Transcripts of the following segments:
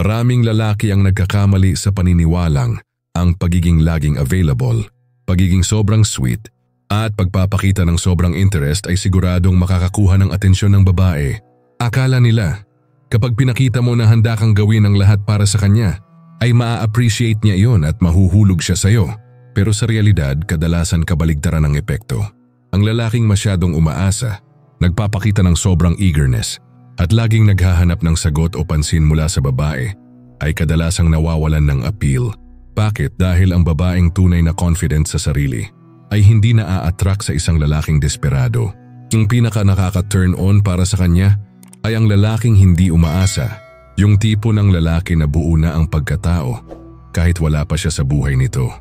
Maraming lalaki ang nagkakamali sa paniniwalang ang pagiging laging available, pagiging sobrang sweet, at pagpapakita ng sobrang interest ay siguradong makakakuha ng atensyon ng babae. Akala nila, kapag pinakita mo na handa kang gawin ang lahat para sa kanya, ay maa-appreciate niya iyon at mahuhulog siya sa'yo. Pero sa realidad, kadalasan kabaligtaran ang epekto. Ang lalaking masyadong umaasa, nagpapakita ng sobrang eagerness, at laging naghahanap ng sagot o pansin mula sa babae, ay kadalasang nawawalan ng appeal. Bakit? Dahil ang babaeng tunay na confident sa sarili ay hindi na-a-attract sa isang lalaking desperado. Yung pinaka nakaka-turn on para sa kanya ay ang lalaking hindi umaasa, yung tipo ng lalaki na buo na ang pagkatao kahit wala pa siya sa buhay nito.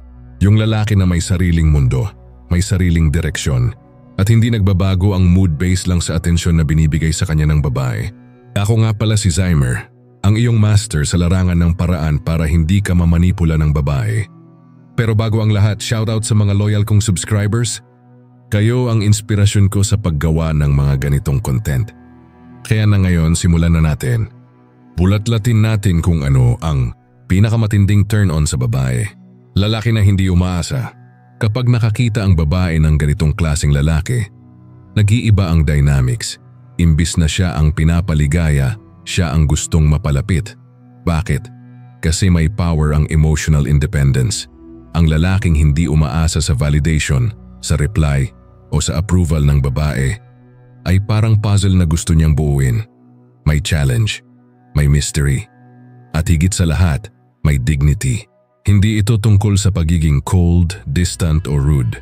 Yung lalaki na may sariling mundo, may sariling direksyon, at hindi nagbabago ang mood based lang sa atensyon na binibigay sa kanya ng babae. Ako nga pala si Zymer, ang iyong master sa larangan ng paraan para hindi ka mamanipula ng babae. Pero bago ang lahat, shoutout sa mga loyal kong subscribers. Kayo ang inspirasyon ko sa paggawa ng mga ganitong content. Kaya na ngayon, simulan na natin. Bulat-latin natin kung ano ang pinakamatinding turn-on sa babae. Lalaki na hindi umaasa. Kapag nakakita ang babae ng ganitong klaseng lalaki, nag-iiba ang dynamics. Imbis na siya ang pinapaligaya, siya ang gustong mapalapit. Bakit? Kasi may power ang emotional independence. Ang lalaking hindi umaasa sa validation, sa reply, o sa approval ng babae, ay parang puzzle na gusto niyang buuin. May challenge, may mystery, at higit sa lahat, may dignity. Hindi ito tungkol sa pagiging cold, distant o rude.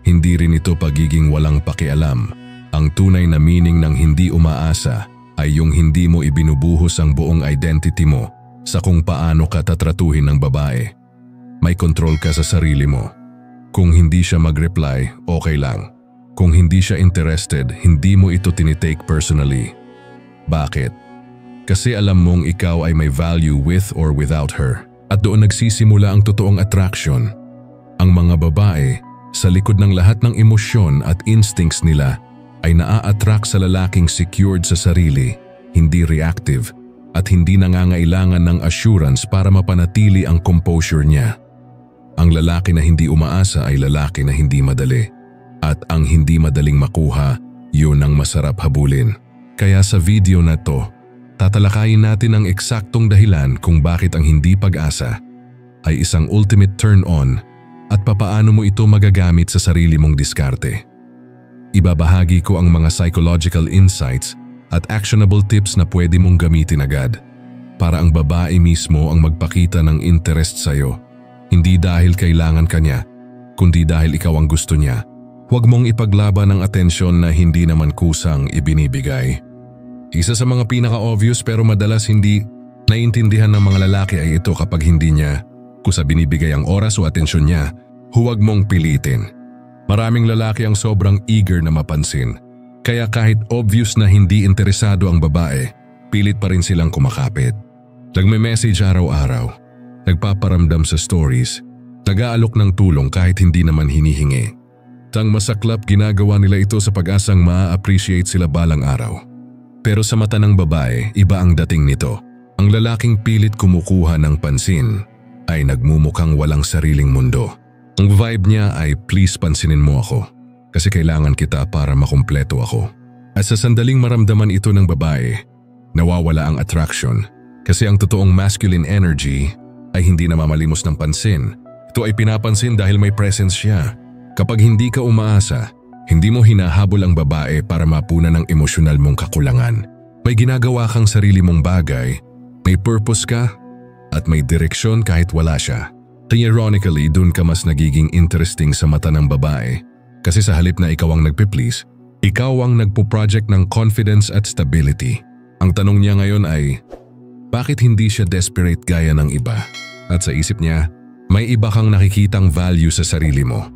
Hindi rin ito pagiging walang pakialam. Ang tunay na meaning ng hindi umaasa ay yung hindi mo ibinubuhos ang buong identity mo sa kung paano ka tatratuhin ng babae. May control ka sa sarili mo. Kung hindi siya mag-reply, okay lang. Kung hindi siya interested, hindi mo ito tinitake personally. Bakit? Kasi alam mong ikaw ay may value with or without her. At doon nagsisimula ang totoong attraction. Ang mga babae, sa likod ng lahat ng emosyon at instincts nila, ay naa-attract sa lalaking secured sa sarili, hindi reactive, at hindi nangangailangan ng assurance para mapanatili ang composure niya. Ang lalaki na hindi umaasa ay lalaki na hindi madali. At ang hindi madaling makuha, yun ang masarap habulin. Kaya sa video na to, tatalakayin natin ang eksaktong dahilan kung bakit ang hindi pag-asa ay isang ultimate turn-on at papaano mo ito magagamit sa sarili mong diskarte. Ibabahagi ko ang mga psychological insights at actionable tips na pwede mong gamitin agad para ang babae mismo ang magpakita ng interest sa'yo. Hindi dahil kailangan ka niya, kundi dahil ikaw ang gusto niya. Huwag mong ipaglaban ang atensyon na hindi naman kusang ibinibigay. Isa sa mga pinaka-obvious pero madalas hindi naiintindihan ng mga lalaki ay ito: kapag hindi niya kusa binibigay ang oras o atensyon niya, huwag mong pilitin. Maraming lalaki ang sobrang eager na mapansin. Kaya kahit obvious na hindi interesado ang babae, pilit pa rin silang kumakapit. Nagme-message araw-araw, nagpaparamdam sa stories, nag-aalok ng tulong kahit hindi naman hinihingi. Tang masaklap, ginagawa nila ito sa pag-asang maa-appreciate sila balang araw. Pero sa mata ng babae, iba ang dating nito. Ang lalaking pilit kumukuha ng pansin ay nagmumukhang walang sariling mundo. Ang vibe niya ay, please pansinin mo ako kasi kailangan kita para makumpleto ako. At sa sandaling maramdaman ito ng babae, nawawala ang attraction kasi ang totoong masculine energy ay hindi namamalimos ng pansin. Ito ay pinapansin dahil may presence siya. Kapag hindi ka umaasa, hindi mo hinahabol ang babae para mapunan ng emosyonal mong kakulangan. May ginagawa kang sarili mong bagay, may purpose ka, at may direksyon kahit wala siya. Ironically, dun ka mas nagiging interesting sa mata ng babae. Kasi sa halip na ikaw ang nagpe-please, ikaw ang nagpo-project ng confidence at stability. Ang tanong niya ngayon ay, bakit hindi siya desperate gaya ng iba? At sa isip niya, may iba kang nakikitang value sa sarili mo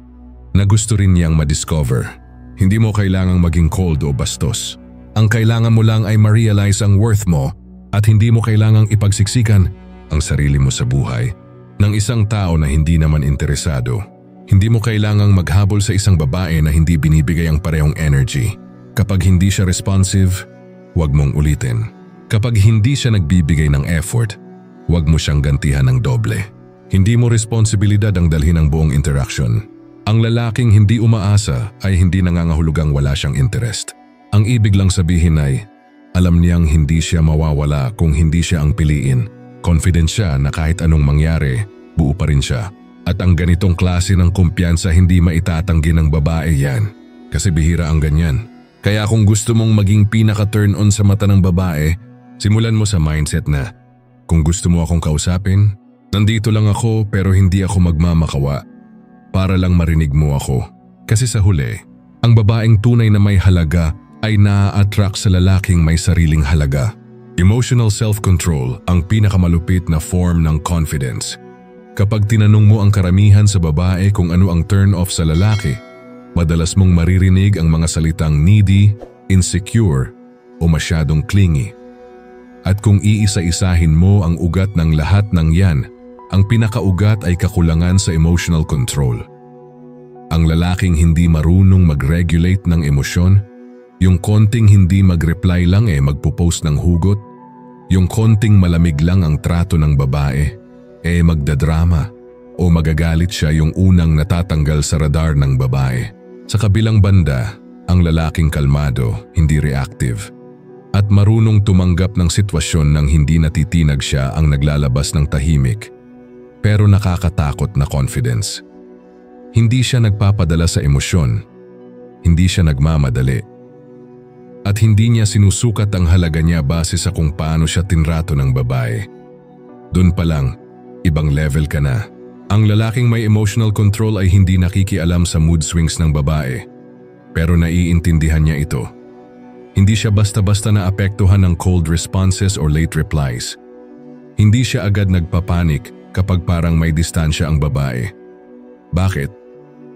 na gusto rin niyang ma-discover. Hindi mo kailangang maging cold o bastos. Ang kailangan mo lang ay ma-realize ang worth mo at hindi mo kailangang ipagsiksikan ang sarili mo sa buhay ng isang tao na hindi naman interesado. Hindi mo kailangang maghabol sa isang babae na hindi binibigay ang parehong energy. Kapag hindi siya responsive, huwag mong ulitin. Kapag hindi siya nagbibigay ng effort, huwag mo siyang gantihan ng doble. Hindi mo responsibilidad ang dalhin ang buong interaction. Ang lalaking hindi umaasa ay hindi nangangahulugang wala siyang interest. Ang ibig lang sabihin ay, alam niyang hindi siya mawawala kung hindi siya ang piliin. Confident siya na kahit anong mangyari, buo pa rin siya. At ang ganitong klase ng kumpiyansa hindi maitatanggi ng babae yan. Kasi bihira ang ganyan. Kaya kung gusto mong maging pinaka-turn on sa mata ng babae, simulan mo sa mindset na, kung gusto mo akong kausapin, nandito lang ako pero hindi ako magmamakawa para lang marinig mo ako. Kasi sa huli, ang babaeng tunay na may halaga ay naa-attract sa lalaking may sariling halaga. Emotional self-control ang pinakamalupit na form ng confidence. Kapag tinanong mo ang karamihan sa babae kung ano ang turn-off sa lalaki, madalas mong maririnig ang mga salitang needy, insecure, o masyadong clingy. At kung iisa-isahin mo ang ugat ng lahat ng yan, ang pinakaugat ay kakulangan sa emotional control. Ang lalaking hindi marunong mag-regulate ng emosyon, yung konting hindi mag-reply lang magpo-post ng hugot, yung konting malamig lang ang trato ng babae, magdadrama o magagalit siya yung unang natatanggal sa radar ng babae. Sa kabilang banda, ang lalaking kalmado, hindi reactive, at marunong tumanggap ng sitwasyon nang hindi natitinag siya ang naglalabas ng tahimik, pero nakakatakot na confidence. Hindi siya nagpapadala sa emosyon, hindi siya nagmamadali, at hindi niya sinusukat ang halaga niya base sa kung paano siya tinrato ng babae. Doon pa lang, ibang level ka na. Ang lalaking may emotional control ay hindi nakikialam sa mood swings ng babae, pero naiintindihan niya ito. Hindi siya basta-basta naapektuhan ng cold responses or late replies. Hindi siya agad nagpapanik kapag parang may distansya ang babae. Bakit?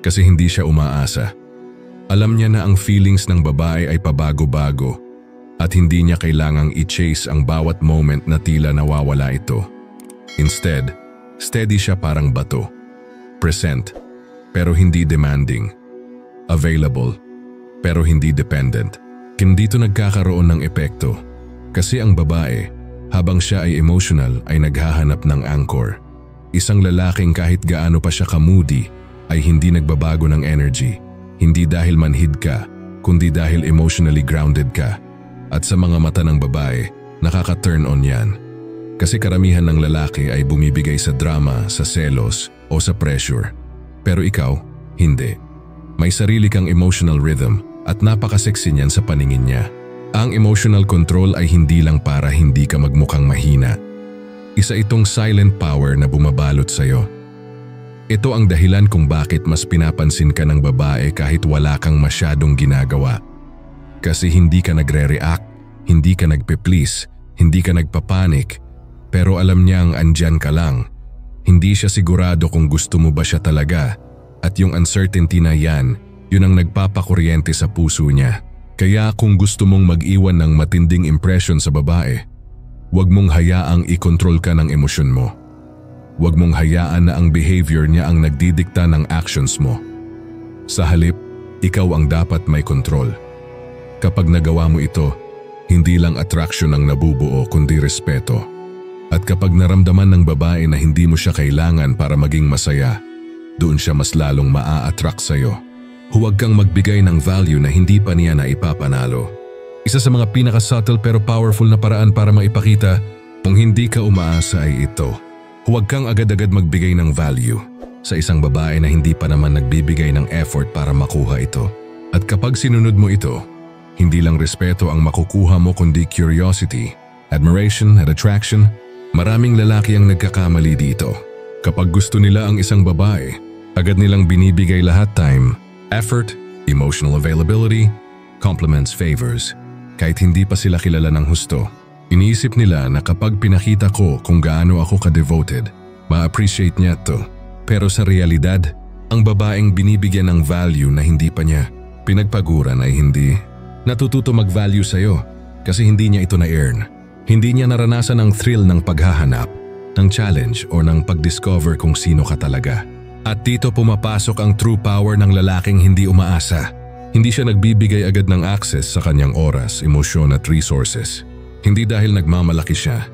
Kasi hindi siya umaasa. Alam niya na ang feelings ng babae ay pabago-bago at hindi niya kailangang i-chase ang bawat moment na tila nawawala ito. Instead, steady siya parang bato. Present, pero hindi demanding. Available, pero hindi dependent. Dito nagkakaroon ng epekto. Kasi ang babae, habang siya ay emotional, ay naghahanap ng anchor. Isang lalaking kahit gaano pa siya ka-moody, ay hindi nagbabago ng energy. Hindi dahil manhid ka, kundi dahil emotionally grounded ka. At sa mga mata ng babae, nakaka-turn on yan. Kasi karamihan ng lalaki ay bumibigay sa drama, sa selos, o sa pressure. Pero ikaw, hindi. May sarili kang emotional rhythm at napaka-sexy niyan sa paningin niya. Ang emotional control ay hindi lang para hindi ka magmukhang mahina. Isa itong silent power na bumabalot sa'yo. Ito ang dahilan kung bakit mas pinapansin ka ng babae kahit wala kang masyadong ginagawa. Kasi hindi ka nagre-react, hindi ka nagpe-please, hindi ka nagpapanik, pero alam niyang andyan ka lang. Hindi siya sigurado kung gusto mo ba siya talaga, at yung uncertainty na yan, yun ang nagpapakuryente sa puso niya. Kaya kung gusto mong mag-iwan ng matinding impression sa babae, huwag mong hayaang i-control ka ng emosyon mo. Huwag mong hayaan na ang behavior niya ang nagdidikta ng actions mo. Sa halip, ikaw ang dapat may control. Kapag nagawa mo ito, hindi lang attraction ang nabubuo kundi respeto. At kapag naramdaman ng babae na hindi mo siya kailangan para maging masaya, doon siya mas lalong maa-attract sa'yo. Huwag kang magbigay ng value na hindi pa niya na ipapanalo. Isa sa mga pinaka-subtle pero powerful na paraan para maipakita kung hindi ka umaasa ay ito. Huwag kang agad-agad magbigay ng value sa isang babae na hindi pa naman nagbibigay ng effort para makuha ito. At kapag sinunod mo ito, hindi lang respeto ang makukuha mo kundi curiosity, admiration at attraction. Maraming lalaki ang nagkakamali dito. Kapag gusto nila ang isang babae, agad nilang binibigay lahat time, effort, emotional availability, compliments, favors. Kahit hindi pa sila kilala ng husto, iniisip nila na kapag pinakita ko kung gaano ako ka-devoted, ma-appreciate niya to. Pero sa realidad, ang babaeng binibigyan ng value na hindi pa niya pinagpaguran ay hindi natututo mag-value sa'yo kasi hindi niya ito na-earn. Hindi niya naranasan ang thrill ng paghahanap, ng challenge o ng pag-discover kung sino ka talaga. At dito pumapasok ang true power ng lalaking hindi umaasa. Hindi siya nagbibigay agad ng access sa kanyang oras, emosyon at resources. Hindi dahil nagmamalaki siya,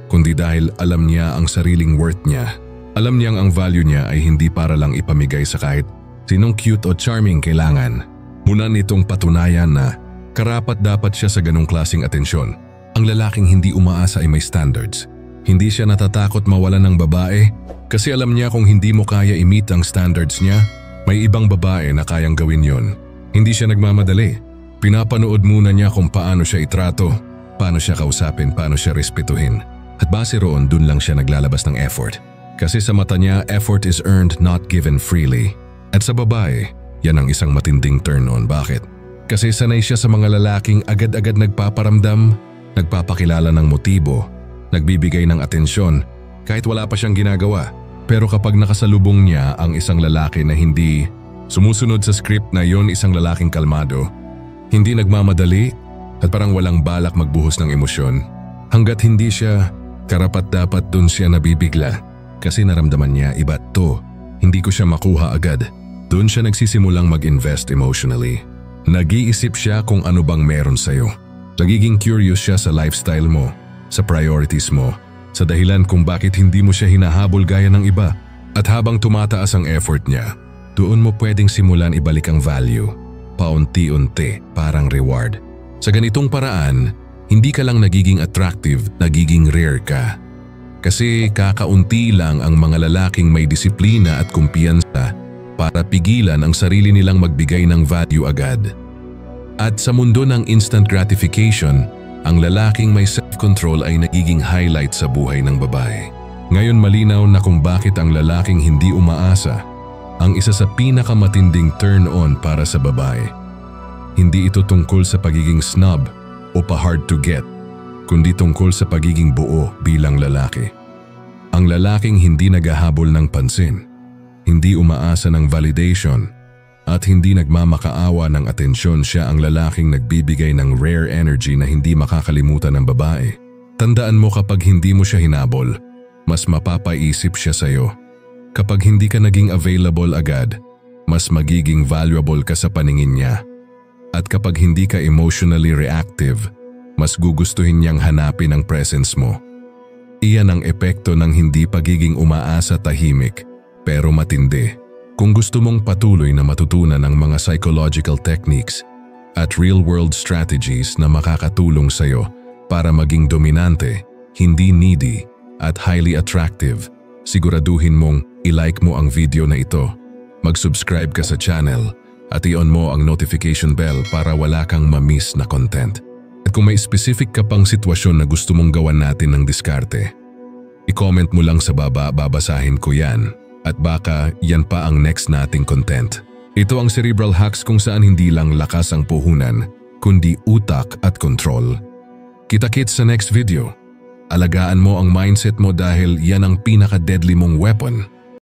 kundi dahil alam niya ang sariling worth niya. Alam niyang ang value niya ay hindi para lang ipamigay sa kahit sinong cute o charming kailangan. Muna nitong patunayan na karapat-dapat siya sa ganong klaseng atensyon. Ang lalaking hindi umaasa ay may standards. Hindi siya natatakot mawalan ng babae kasi alam niya kung hindi mo kaya i-meet ang standards niya, may ibang babae na kayang gawin yon. Hindi siya nagmamadali. Pinapanood muna niya kung paano siya itrato, paano siya kausapin, paano siya respetuhin. At base roon, dun lang siya naglalabas ng effort. Kasi sa mata niya, effort is earned, not given freely. At sa babae, yan ang isang matinding turn-on. Bakit? Kasi sanay siya sa mga lalaking agad-agad nagpaparamdam, nagpapakilala ng motibo, nagbibigay ng atensyon, kahit wala pa siyang ginagawa. Pero kapag nakasalubong niya ang isang lalaki na hindi sumusunod sa script na yon, isang lalaking kalmado, hindi nagmamadali at parang walang balak magbuhos ng emosyon, hanggat hindi siya karapat-dapat dun siya nabibigla. Kasi naramdaman niya, iba to, hindi ko siya makuha agad. Doon siya nagsisimulang mag-invest emotionally. Nag-iisip siya kung ano bang meron sa'yo. Nagiging curious siya sa lifestyle mo, sa priorities mo, sa dahilan kung bakit hindi mo siya hinahabol gaya ng iba. At habang tumataas ang effort niya, doon mo pwedeng simulan ibalik ang value. Paunti-unti, parang reward. Sa ganitong paraan, hindi ka lang nagiging attractive, nagiging rare ka. Kasi kakaunti lang ang mga lalaking may disiplina at kumpiyansa para pigilan ang sarili nilang magbigay ng value agad. At sa mundo ng instant gratification, ang lalaking may self-control ay nagiging highlight sa buhay ng babae. Ngayon malinaw na kung bakit ang lalaking hindi umaasa ang isa sa pinakamatinding turn-on para sa babae. Hindi ito tungkol sa pagiging snob o pa-hard to get, kundi tungkol sa pagiging buo bilang lalaki. Ang lalaking hindi naghahabol ng pansin, hindi umaasa ng validation, at hindi nagmamakaawa ng atensyon, siya ang lalaking nagbibigay ng rare energy na hindi makakalimutan ng babae. Tandaan mo, kapag hindi mo siya hinabol, mas mapapaisip siya sa'yo. Kapag hindi ka naging available agad, mas magiging valuable ka sa paningin niya. At kapag hindi ka emotionally reactive, mas gugustuhin niyang hanapin ang presence mo. Iyan ang epekto ng hindi pagiging umaasa, tahimik pero matindi. Kung gusto mong patuloy na matutunan ang mga psychological techniques at real-world strategies na makakatulong sa'yo para maging dominante, hindi needy at highly attractive, siguraduhin mong i-like mo ang video na ito, mag-subscribe ka sa channel at i-on mo ang notification bell para wala kang ma-miss na content. At kung may specific ka pang sitwasyon na gusto mong gawan natin ng diskarte, i-comment mo lang sa baba, babasahin ko yan. At baka yan pa ang next nating content. Ito ang Cerebral Hacks, kung saan hindi lang lakas ang puhunan, kundi utak at control. Kita-kits sa next video. Alagaan mo ang mindset mo dahil yan ang pinaka-deadly mong weapon.